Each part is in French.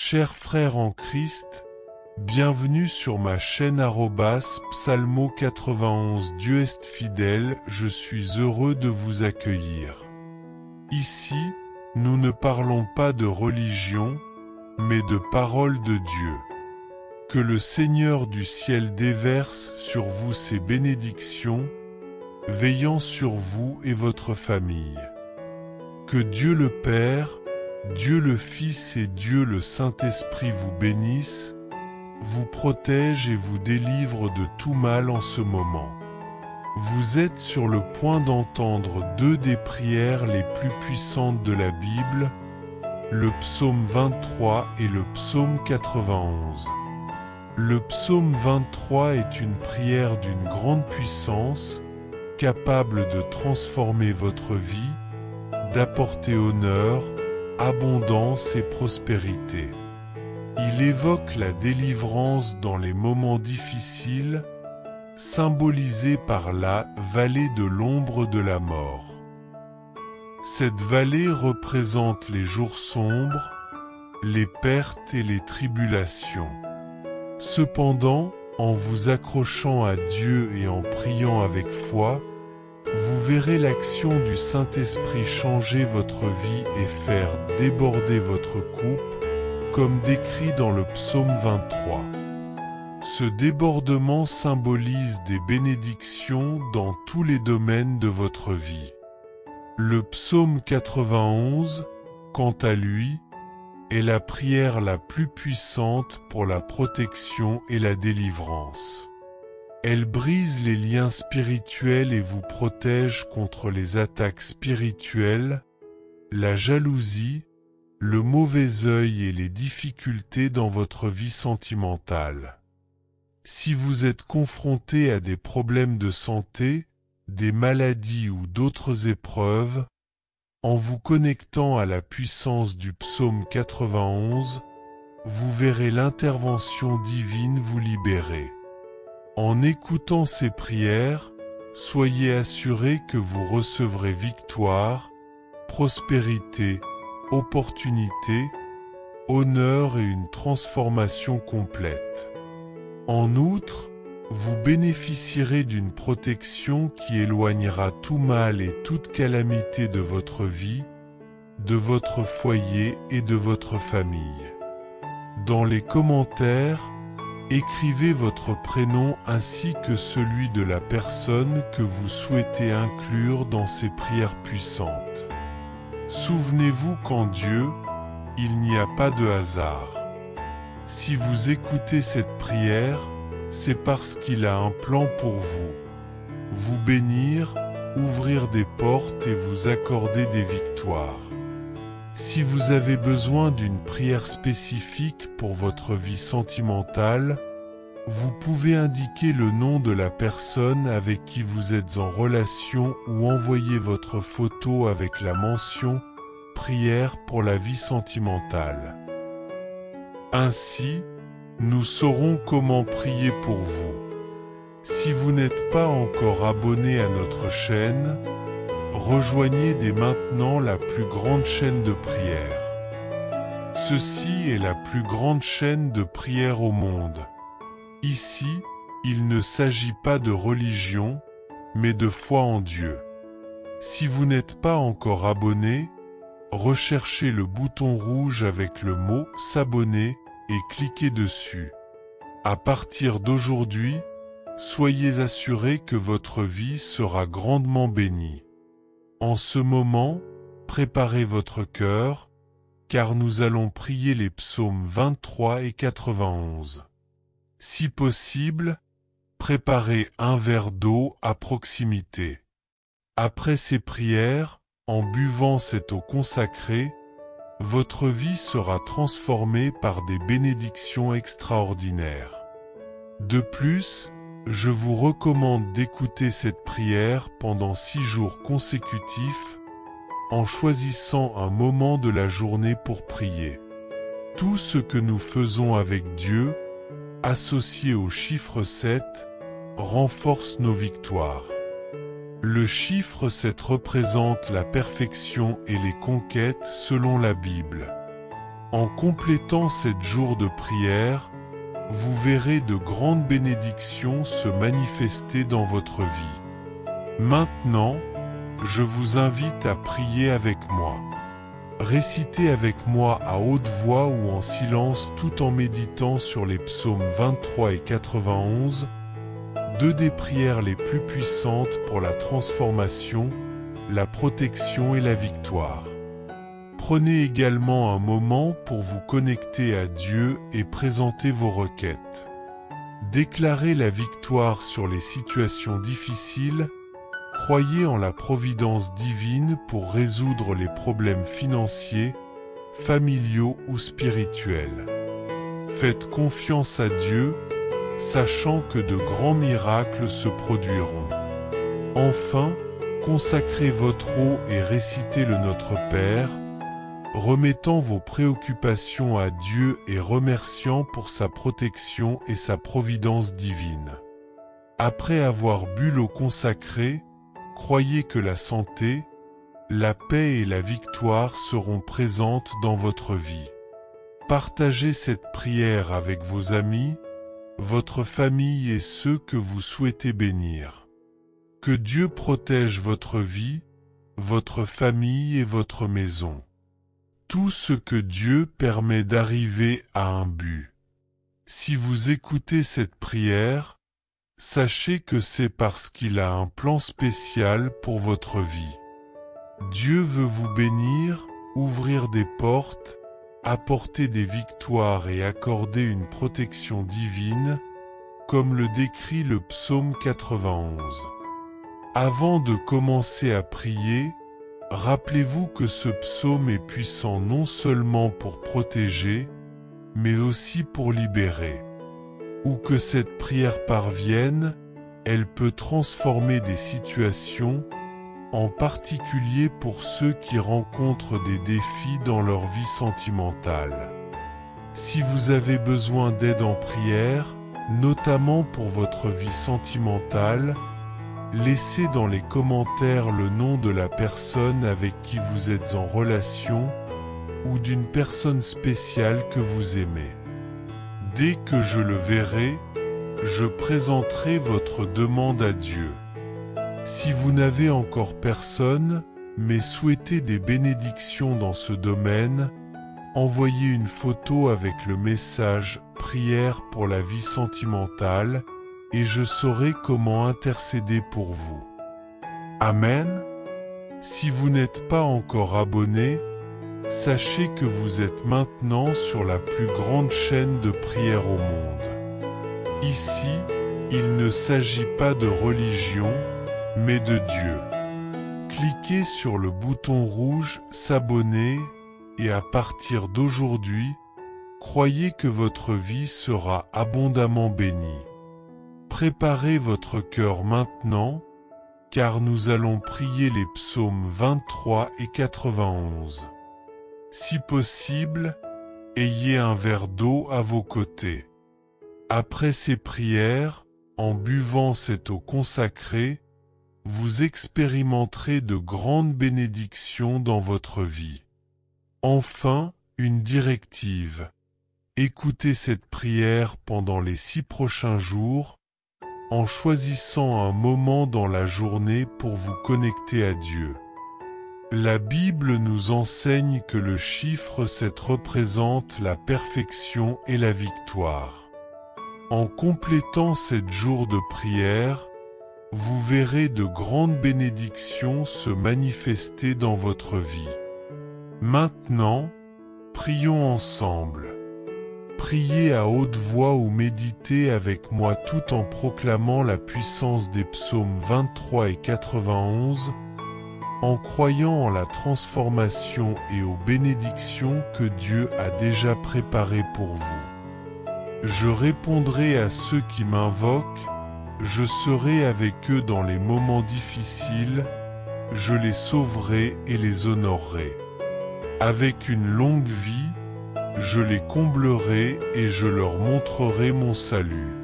Chers frères en Christ, bienvenue sur ma chaîne Psalmo 91. Dieu est fidèle, je suis heureux de vous accueillir. Ici, nous ne parlons pas de religion, mais de parole de Dieu. Que le Seigneur du ciel déverse sur vous ses bénédictions, veillant sur vous et votre famille. Que Dieu le Père, Dieu le Fils et Dieu le Saint-Esprit vous bénissent, vous protègent et vous délivrent de tout mal en ce moment. Vous êtes sur le point d'entendre deux des prières les plus puissantes de la Bible, le psaume 23 et le psaume 91. Le psaume 23 est une prière d'une grande puissance, capable de transformer votre vie, d'apporter honneur, abondance et prospérité. Il évoque la délivrance dans les moments difficiles, symbolisée par la vallée de l'ombre de la mort. Cette vallée représente les jours sombres, les pertes et les tribulations. Cependant, en vous accrochant à Dieu et en priant avec foi, vous verrez l'action du Saint-Esprit changer votre vie et faire déborder votre coupe, comme décrit dans le psaume 23. Ce débordement symbolise des bénédictions dans tous les domaines de votre vie. Le psaume 91, quant à lui, est la prière la plus puissante pour la protection et la délivrance. Elle brise les liens spirituels et vous protège contre les attaques spirituelles, la jalousie, le mauvais œil et les difficultés dans votre vie sentimentale. Si vous êtes confronté à des problèmes de santé, des maladies ou d'autres épreuves, en vous connectant à la puissance du psaume 91, vous verrez l'intervention divine vous libérer. En écoutant ces prières, soyez assurés que vous recevrez victoire, prospérité, opportunité, honneur et une transformation complète. En outre, vous bénéficierez d'une protection qui éloignera tout mal et toute calamité de votre vie, de votre foyer et de votre famille. Dans les commentaires, écrivez votre prénom ainsi que celui de la personne que vous souhaitez inclure dans ces prières puissantes. Souvenez-vous qu'en Dieu, il n'y a pas de hasard. Si vous écoutez cette prière, c'est parce qu'il a un plan pour vous. Vous bénir, ouvrir des portes et vous accorder des victoires. Si vous avez besoin d'une prière spécifique pour votre vie sentimentale, vous pouvez indiquer le nom de la personne avec qui vous êtes en relation ou envoyer votre photo avec la mention « Prière pour la vie sentimentale ». Ainsi, nous saurons comment prier pour vous. Si vous n'êtes pas encore abonné à notre chaîne, rejoignez dès maintenant la plus grande chaîne de prière. Ceci est la plus grande chaîne de prière au monde. Ici, il ne s'agit pas de religion, mais de foi en Dieu. Si vous n'êtes pas encore abonné, recherchez le bouton rouge avec le mot « S'abonner » et cliquez dessus. À partir d'aujourd'hui, soyez assurés que votre vie sera grandement bénie. En ce moment, préparez votre cœur, car nous allons prier les psaumes 23 et 91. Si possible, préparez un verre d'eau à proximité. Après ces prières, en buvant cette eau consacrée, votre vie sera transformée par des bénédictions extraordinaires. De plus, je vous recommande d'écouter cette prière pendant 6 jours consécutifs, en choisissant un moment de la journée pour prier. Tout ce que nous faisons avec Dieu, associé au chiffre 7, renforce nos victoires. Le chiffre 7 représente la perfection et les conquêtes selon la Bible. En complétant 7 jours de prière, vous verrez de grandes bénédictions se manifester dans votre vie. Maintenant, je vous invite à prier avec moi. Récitez avec moi à haute voix ou en silence tout en méditant sur les psaumes 23 et 91, deux des prières les plus puissantes pour la transformation, la protection et la victoire. Prenez également un moment pour vous connecter à Dieu et présenter vos requêtes. Déclarez la victoire sur les situations difficiles, croyez en la providence divine pour résoudre les problèmes financiers, familiaux ou spirituels. Faites confiance à Dieu, sachant que de grands miracles se produiront. Enfin, consacrez votre eau et récitez le Notre Père, remettant vos préoccupations à Dieu et remerciant pour sa protection et sa providence divine. Après avoir bu l'eau consacrée, croyez que la santé, la paix et la victoire seront présentes dans votre vie. Partagez cette prière avec vos amis, votre famille et ceux que vous souhaitez bénir. Que Dieu protège votre vie, votre famille et votre maison. Tout ce que Dieu permet d'arriver à un but. Si vous écoutez cette prière, sachez que c'est parce qu'il a un plan spécial pour votre vie. Dieu veut vous bénir, ouvrir des portes, apporter des victoires et accorder une protection divine, comme le décrit le psaume 91. Avant de commencer à prier, rappelez-vous que ce psaume est puissant non seulement pour protéger, mais aussi pour libérer. Où que cette prière parvienne, elle peut transformer des situations, en particulier pour ceux qui rencontrent des défis dans leur vie sentimentale. Si vous avez besoin d'aide en prière, notamment pour votre vie sentimentale, laissez dans les commentaires le nom de la personne avec qui vous êtes en relation ou d'une personne spéciale que vous aimez. Dès que je le verrai, je présenterai votre demande à Dieu. Si vous n'avez encore personne, mais souhaitez des bénédictions dans ce domaine, envoyez une photo avec le message « Prière pour la vie sentimentale » et je saurai comment intercéder pour vous. Amen. Si vous n'êtes pas encore abonné, sachez que vous êtes maintenant sur la plus grande chaîne de prière au monde. Ici, il ne s'agit pas de religion, mais de Dieu. Cliquez sur le bouton rouge « S'abonner » et à partir d'aujourd'hui, croyez que votre vie sera abondamment bénie. Préparez votre cœur maintenant, car nous allons prier les psaumes 23 et 91. Si possible, ayez un verre d'eau à vos côtés. Après ces prières, en buvant cette eau consacrée, vous expérimenterez de grandes bénédictions dans votre vie. Enfin, une directive. Écoutez cette prière pendant les 6 prochains jours, en choisissant un moment dans la journée pour vous connecter à Dieu. La Bible nous enseigne que le chiffre 7 représente la perfection et la victoire. En complétant 7 jours de prière, vous verrez de grandes bénédictions se manifester dans votre vie. Maintenant, prions ensemble. Priez à haute voix ou méditez avec moi tout en proclamant la puissance des psaumes 23 et 91, en croyant en la transformation et aux bénédictions que Dieu a déjà préparées pour vous. Je répondrai à ceux qui m'invoquent, je serai avec eux dans les moments difficiles, je les sauverai et les honorerai. Avec une longue vie, je les comblerai et je leur montrerai mon salut.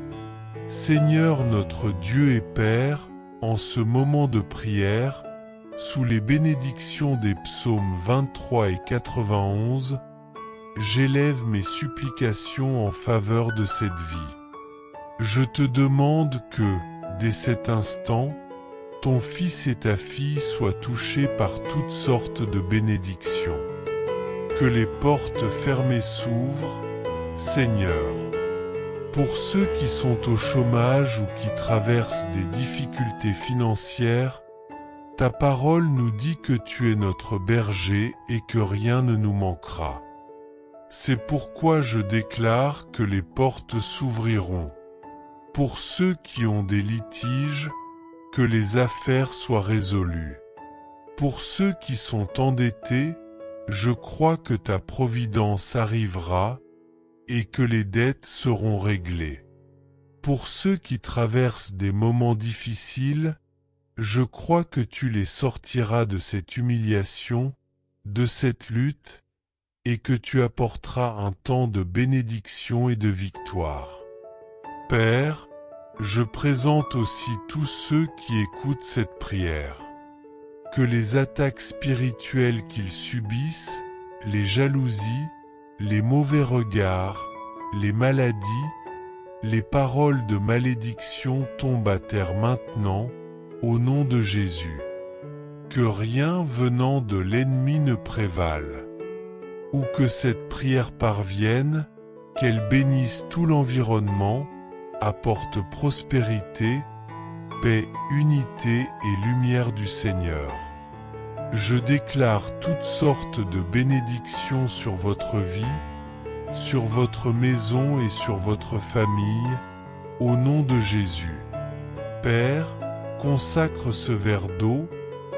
Seigneur notre Dieu et Père, en ce moment de prière, sous les bénédictions des psaumes 23 et 91, j'élève mes supplications en faveur de cette vie. Je te demande que, dès cet instant, ton fils et ta fille soient touchés par toutes sortes de bénédictions. Que les portes fermées s'ouvrent, Seigneur. Pour ceux qui sont au chômage ou qui traversent des difficultés financières, ta parole nous dit que tu es notre berger et que rien ne nous manquera. C'est pourquoi je déclare que les portes s'ouvriront. Pour ceux qui ont des litiges, que les affaires soient résolues. Pour ceux qui sont endettés, je crois que ta providence arrivera et que les dettes seront réglées. Pour ceux qui traversent des moments difficiles, je crois que tu les sortiras de cette humiliation, de cette lutte, et que tu apporteras un temps de bénédiction et de victoire. Père, je présente aussi tous ceux qui écoutent cette prière. Que les attaques spirituelles qu'ils subissent, les jalousies, les mauvais regards, les maladies, les paroles de malédiction tombent à terre maintenant, au nom de Jésus. Que rien venant de l'ennemi ne prévale. Ou que cette prière parvienne, qu'elle bénisse tout l'environnement, apporte prospérité, paix, unité et lumière du Seigneur. Je déclare toutes sortes de bénédictions sur votre vie, sur votre maison et sur votre famille, au nom de Jésus. Père, consacre ce verre d'eau,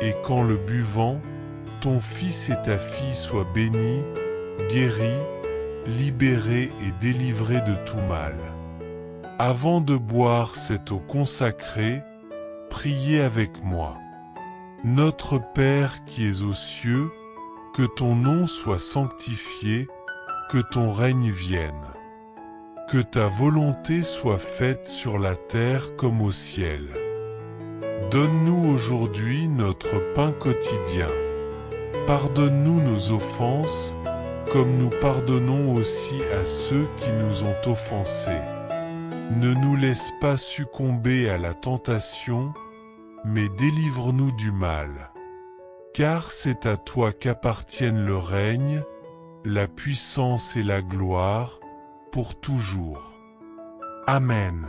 et qu'en le buvant, ton fils et ta fille soient bénis, guéris, libérés et délivrés de tout mal. Avant de boire cette eau consacrée, priez avec moi. Notre Père qui es aux cieux, que ton nom soit sanctifié, que ton règne vienne. Que ta volonté soit faite sur la terre comme au ciel. Donne-nous aujourd'hui notre pain quotidien. Pardonne-nous nos offenses, comme nous pardonnons aussi à ceux qui nous ont offensés. Ne nous laisse pas succomber à la tentation, mais délivre-nous du mal. Car c'est à toi qu'appartiennent le règne, la puissance et la gloire, pour toujours. Amen.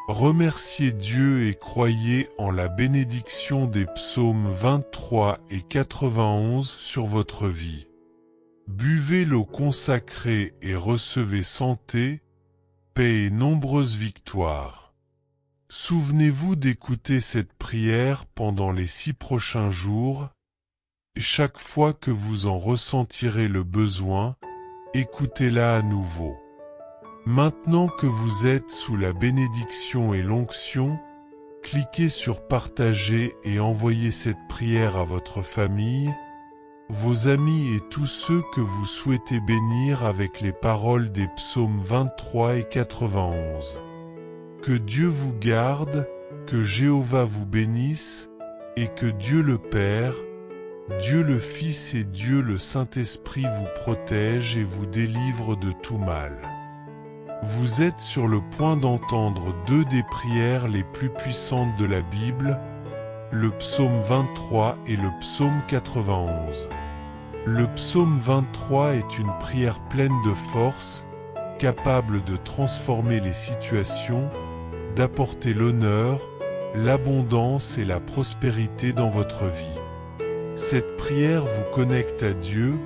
Remerciez Dieu et croyez en la bénédiction des psaumes 23 et 91 sur votre vie. Buvez l'eau consacrée et recevez santé, paix et nombreuses victoires. Souvenez-vous d'écouter cette prière pendant les 6 prochains jours. Chaque fois que vous en ressentirez le besoin, écoutez-la à nouveau. Maintenant que vous êtes sous la bénédiction et l'onction, cliquez sur partager et envoyez cette prière à votre famille, vos amis et tous ceux que vous souhaitez bénir avec les paroles des psaumes 23 et 91. Que Dieu vous garde, que Jéhovah vous bénisse, et que Dieu le Père, Dieu le Fils et Dieu le Saint-Esprit vous protège et vous délivre de tout mal. Vous êtes sur le point d'entendre 2 des prières les plus puissantes de la Bible, le psaume 23 et le psaume 91. Le psaume 23 est une prière pleine de force, capable de transformer les situations, d'apporter l'honneur, l'abondance et la prospérité dans votre vie. Cette prière vous connecte à Dieu,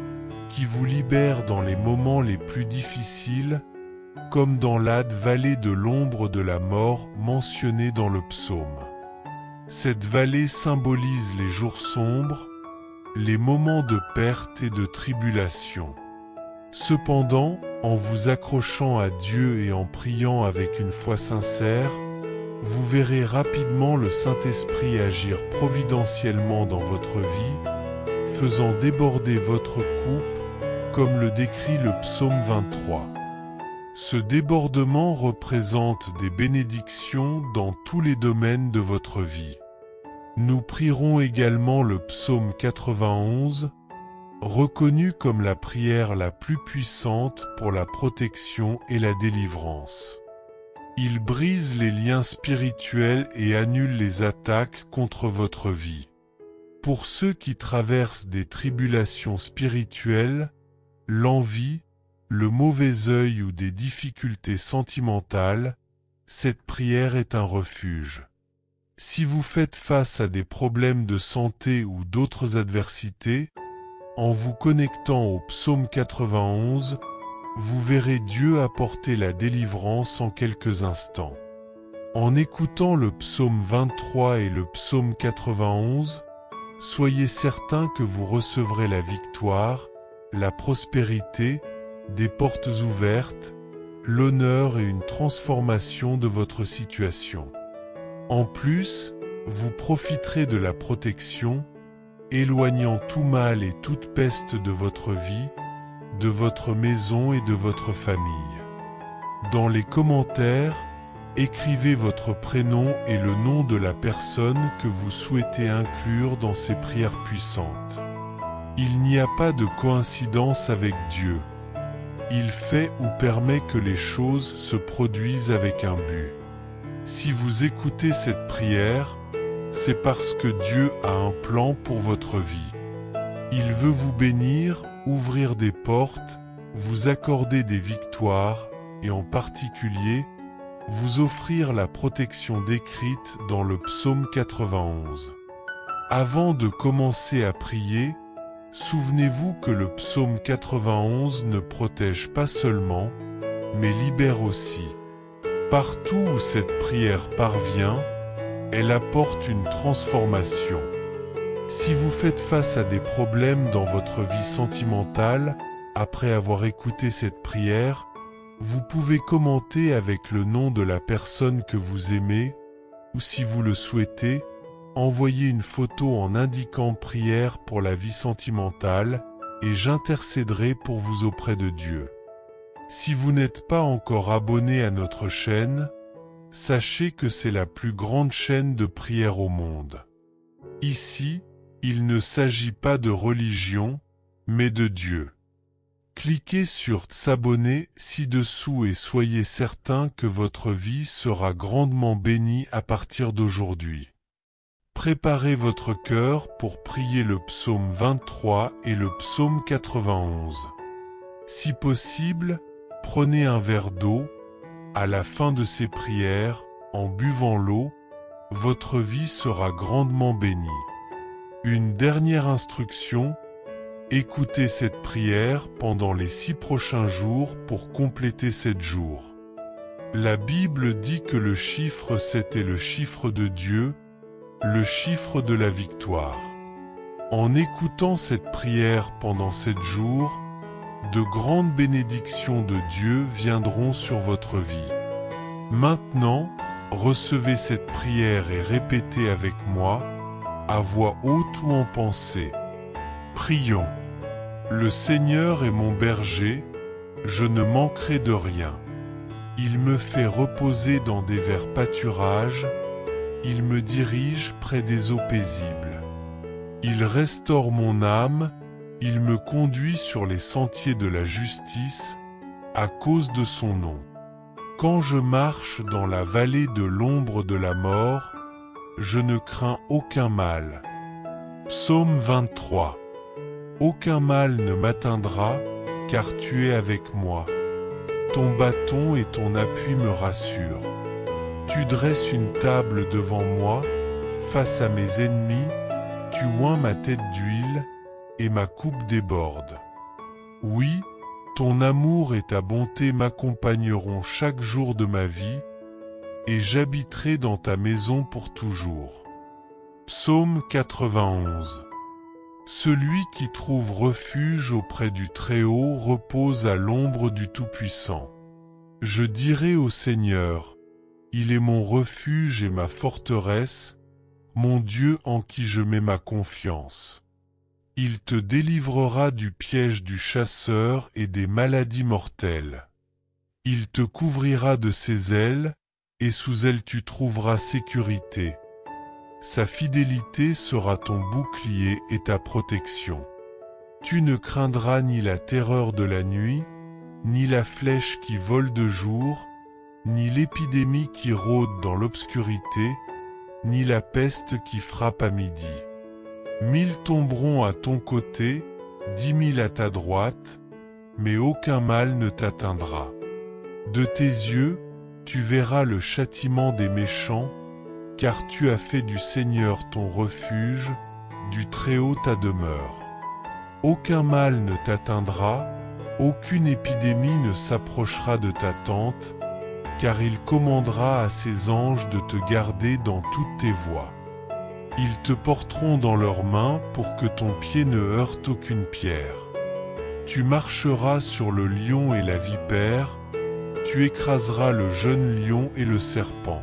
qui vous libère dans les moments les plus difficiles, comme dans la vallée de l'ombre de la mort mentionnée dans le psaume. Cette vallée symbolise les jours sombres, les moments de perte et de tribulation. Cependant, en vous accrochant à Dieu et en priant avec une foi sincère, vous verrez rapidement le Saint-Esprit agir providentiellement dans votre vie, faisant déborder votre coupe, comme le décrit le psaume 23. Ce débordement représente des bénédictions dans tous les domaines de votre vie. Nous prierons également le psaume 91. reconnue comme la prière la plus puissante pour la protection et la délivrance. Il brise les liens spirituels et annule les attaques contre votre vie. Pour ceux qui traversent des tribulations spirituelles, l'envie, le mauvais œil ou des difficultés sentimentales, cette prière est un refuge. Si vous faites face à des problèmes de santé ou d'autres adversités, en vous connectant au psaume 91, vous verrez Dieu apporter la délivrance en quelques instants. En écoutant le psaume 23 et le psaume 91, soyez certains que vous recevrez la victoire, la prospérité, des portes ouvertes, l'honneur et une transformation de votre situation. En plus, vous profiterez de la protection, éloignant tout mal et toute peste de votre vie, de votre maison et de votre famille. Dans les commentaires, écrivez votre prénom et le nom de la personne que vous souhaitez inclure dans ces prières puissantes. Il n'y a pas de coïncidence avec Dieu. Il fait ou permet que les choses se produisent avec un but. Si vous écoutez cette prière, c'est parce que Dieu a un plan pour votre vie. Il veut vous bénir, ouvrir des portes, vous accorder des victoires et en particulier, vous offrir la protection décrite dans le psaume 91. Avant de commencer à prier, souvenez-vous que le psaume 91 ne protège pas seulement, mais libère aussi. Partout où cette prière parvient, elle apporte une transformation. Si vous faites face à des problèmes dans votre vie sentimentale, après avoir écouté cette prière, vous pouvez commenter avec le nom de la personne que vous aimez, ou si vous le souhaitez, envoyez une photo en indiquant prière pour la vie sentimentale, et j'intercéderai pour vous auprès de Dieu. Si vous n'êtes pas encore abonné à notre chaîne, sachez que c'est la plus grande chaîne de prière au monde. Ici, il ne s'agit pas de religion, mais de Dieu. Cliquez sur « S'abonner » ci-dessous et soyez certain que votre vie sera grandement bénie à partir d'aujourd'hui. Préparez votre cœur pour prier le psaume 23 et le psaume 91. Si possible, prenez un verre d'eau. À la fin de ces prières, en buvant l'eau, votre vie sera grandement bénie. Une dernière instruction, écoutez cette prière pendant les 6 prochains jours pour compléter 7 jours. La Bible dit que le chiffre 7 est le chiffre de Dieu, le chiffre de la victoire. En écoutant cette prière pendant 7 jours, de grandes bénédictions de Dieu viendront sur votre vie. Maintenant, recevez cette prière et répétez avec moi, à voix haute ou en pensée. Prions. Le Seigneur est mon berger, je ne manquerai de rien. Il me fait reposer dans des verts pâturages, il me dirige près des eaux paisibles. Il restaure mon âme, il me conduit sur les sentiers de la justice, à cause de son nom. Quand je marche dans la vallée de l'ombre de la mort, je ne crains aucun mal. Psaume 23. Aucun mal ne m'atteindra, car tu es avec moi. Ton bâton et ton appui me rassurent. Tu dresses une table devant moi, face à mes ennemis, tu oins ma tête d'huile, et ma coupe déborde. Oui, ton amour et ta bonté m'accompagneront chaque jour de ma vie, et j'habiterai dans ta maison pour toujours. Psaume 91. Celui qui trouve refuge auprès du Très-Haut repose à l'ombre du Tout-Puissant. Je dirai au Seigneur, il est mon refuge et ma forteresse, mon Dieu en qui je mets ma confiance. Il te délivrera du piège du chasseur et des maladies mortelles. Il te couvrira de ses ailes, et sous elles tu trouveras sécurité. Sa fidélité sera ton bouclier et ta protection. Tu ne craindras ni la terreur de la nuit, ni la flèche qui vole de jour, ni l'épidémie qui rôde dans l'obscurité, ni la peste qui frappe à midi. 1000 tomberont à ton côté, 10 000 à ta droite, mais aucun mal ne t'atteindra. De tes yeux, tu verras le châtiment des méchants, car tu as fait du Seigneur ton refuge, du Très-Haut ta demeure. Aucun mal ne t'atteindra, aucune épidémie ne s'approchera de ta tente, car il commandera à ses anges de te garder dans toutes tes voies. Ils te porteront dans leurs mains pour que ton pied ne heurte aucune pierre. Tu marcheras sur le lion et la vipère, tu écraseras le jeune lion et le serpent.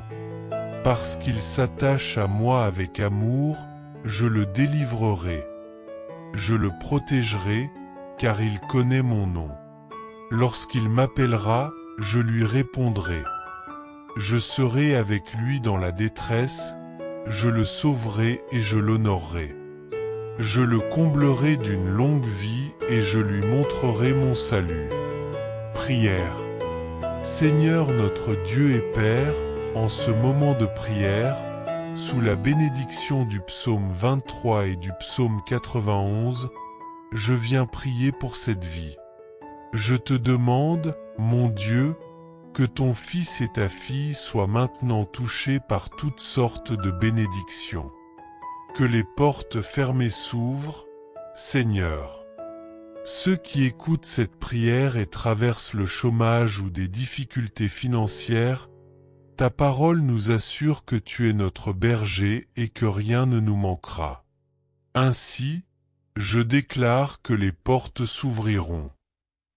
Parce qu'il s'attache à moi avec amour, je le délivrerai. Je le protégerai, car il connaît mon nom. Lorsqu'il m'appellera, je lui répondrai. Je serai avec lui dans la détresse, je le sauverai et je l'honorerai. Je le comblerai d'une longue vie et je lui montrerai mon salut. Prière. Seigneur notre Dieu et Père, en ce moment de prière, sous la bénédiction du psaume 23 et du psaume 91, je viens prier pour cette vie. Je te demande, mon Dieu, que ton fils et ta fille soient maintenant touchés par toutes sortes de bénédictions. Que les portes fermées s'ouvrent, Seigneur. Ceux qui écoutent cette prière et traversent le chômage ou des difficultés financières, ta parole nous assure que tu es notre berger et que rien ne nous manquera. Ainsi, je déclare que les portes s'ouvriront.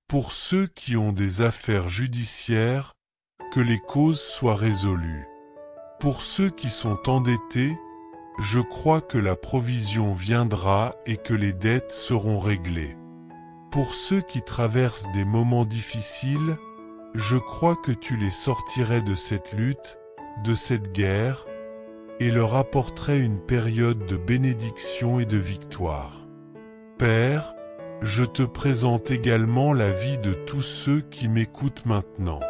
Pour ceux qui ont des affaires judiciaires, que les causes soient résolues. Pour ceux qui sont endettés, je crois que la provision viendra et que les dettes seront réglées. Pour ceux qui traversent des moments difficiles, je crois que tu les sortirais de cette lutte, de cette guerre, et leur apporterais une période de bénédiction et de victoire. Père, je te présente également la vie de tous ceux qui m'écoutent maintenant.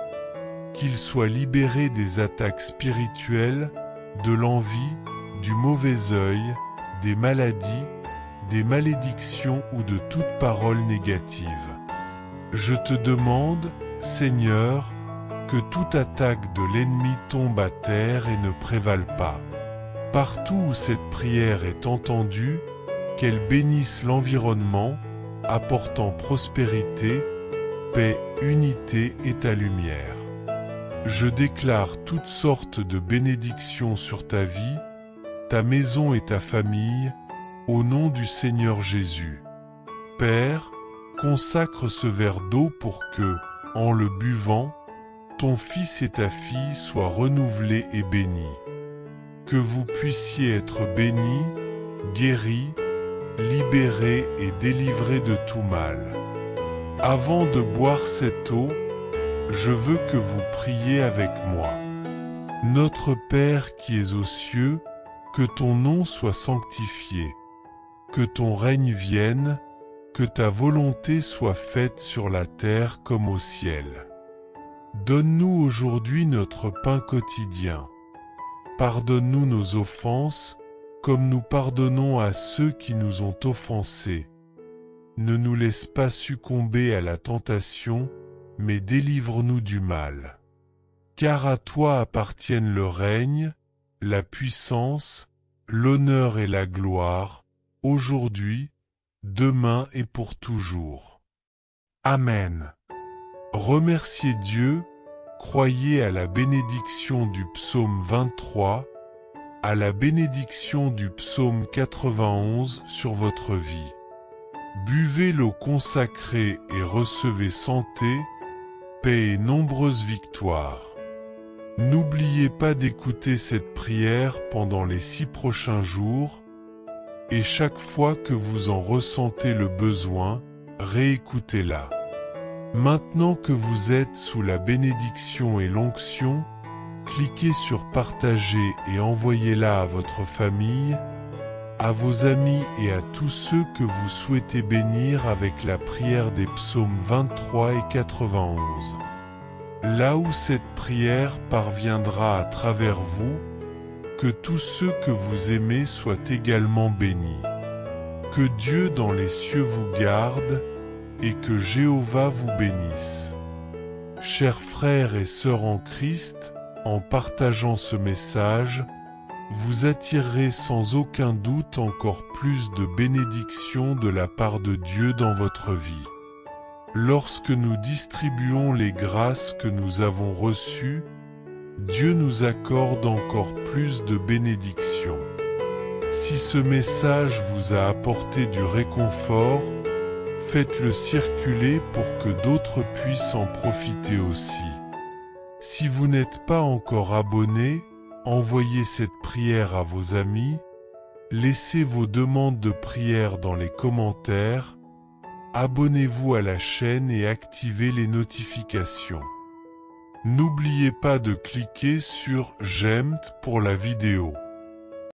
Qu'ils soient libérés des attaques spirituelles, de l'envie, du mauvais œil, des maladies, des malédictions ou de toute parole négative. Je te demande, Seigneur, que toute attaque de l'ennemi tombe à terre et ne prévale pas. Partout où cette prière est entendue, qu'elle bénisse l'environnement, apportant prospérité, paix, unité et ta lumière. Je déclare toutes sortes de bénédictions sur ta vie, ta maison et ta famille, au nom du Seigneur Jésus. Père, consacre ce verre d'eau pour que, en le buvant, ton fils et ta fille soient renouvelés et bénis. Que vous puissiez être bénis, guéris, libérés et délivrés de tout mal. Avant de boire cette eau, je veux que vous priez avec moi. Notre Père qui es aux cieux, que ton nom soit sanctifié, que ton règne vienne, que ta volonté soit faite sur la terre comme au ciel. Donne-nous aujourd'hui notre pain quotidien. Pardonne-nous nos offenses, comme nous pardonnons à ceux qui nous ont offensés. Ne nous laisse pas succomber à la tentation, mais délivre-nous du mal. Car à toi appartiennent le règne, la puissance, l'honneur et la gloire, aujourd'hui, demain et pour toujours. Amen. Remerciez Dieu, croyez à la bénédiction du psaume 23, à la bénédiction du psaume 91 sur votre vie. Buvez l'eau consacrée et recevez santé, paix et nombreuses victoires. N'oubliez pas d'écouter cette prière pendant les 6 prochains jours, et chaque fois que vous en ressentez le besoin, réécoutez-la. Maintenant que vous êtes sous la bénédiction et l'onction, cliquez sur partager et envoyez-la à votre famille, à vos amis et à tous ceux que vous souhaitez bénir avec la prière des psaumes 23 et 91. Là où cette prière parviendra à travers vous, que tous ceux que vous aimez soient également bénis. Que Dieu dans les cieux vous garde, et que Jéhovah vous bénisse. Chers frères et sœurs en Christ, en partageant ce message, vous attirerez sans aucun doute encore plus de bénédictions de la part de Dieu dans votre vie. Lorsque nous distribuons les grâces que nous avons reçues, Dieu nous accorde encore plus de bénédictions. Si ce message vous a apporté du réconfort, faites-le circuler pour que d'autres puissent en profiter aussi. Si vous n'êtes pas encore abonné, envoyez cette prière à vos amis, laissez vos demandes de prière dans les commentaires, abonnez-vous à la chaîne et activez les notifications. N'oubliez pas de cliquer sur « J'aime » pour la vidéo.